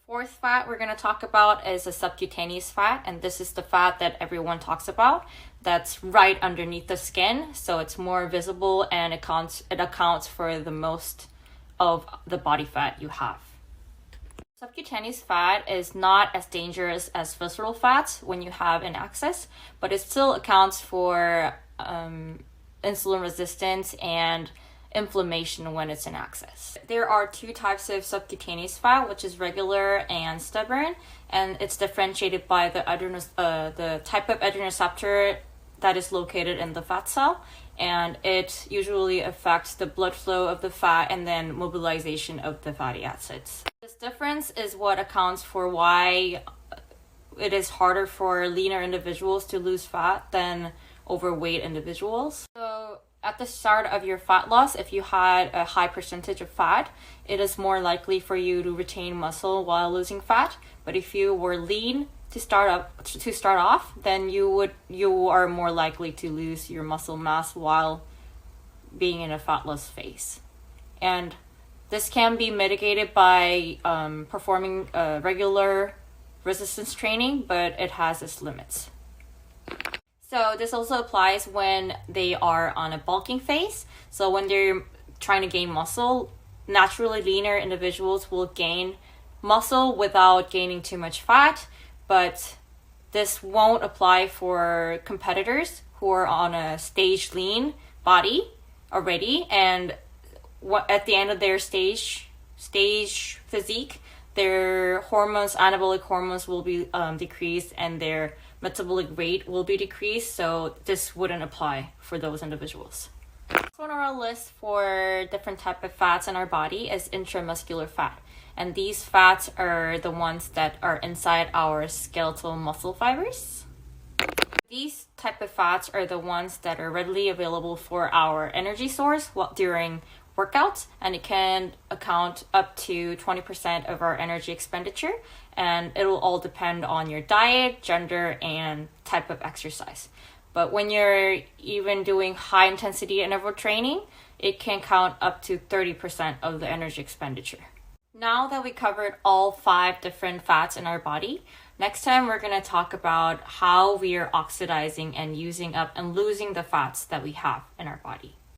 Fourth fat we're going to talk about is a subcutaneous fat, and this is the fat that everyone talks about that's right underneath the skin, so it's more visible and it accounts for the most of the body fat you have. Subcutaneous fat is not as dangerous as visceral fats when you have in excess, but it still accounts for insulin resistance and inflammation when it's in excess. There are two types of subcutaneous fat, which is regular and stubborn, and it's differentiated by the type of adrenoceptor that is located in the fat cell, and it usually affects the blood flow of the fat and then mobilization of the fatty acids. This difference is what accounts for why it is harder for leaner individuals to lose fat than overweight individuals. So at the start of your fat loss, if you had a high percentage of fat, it is more likely for you to retain muscle while losing fat. But if you were lean to start off, then you are more likely to lose your muscle mass while being in a fat loss phase. And this can be mitigated by performing regular resistance training, but it has its limits. So this also applies when they are on a bulking phase. So when they're trying to gain muscle, naturally leaner individuals will gain muscle without gaining too much fat, but this won't apply for competitors who are on a stage lean body already, and at the end of their stage physique, their hormones, anabolic hormones, will be decreased and their metabolic rate will be decreased, so this wouldn't apply for those individuals. Next one on our list for different type of fats in our body is intramuscular fat, and these fats are the ones that are inside our skeletal muscle fibers. These type of fats are the ones that are readily available for our energy source during workouts, and it can account up to 20% of our energy expenditure, and it'll all depend on your diet, gender, and type of exercise. But when you're even doing high intensity interval training, it can count up to 30% of the energy expenditure. Now that we covered all 5 different fats in our body, next time we're going to talk about how we are oxidizing and using up and losing the fats that we have in our body.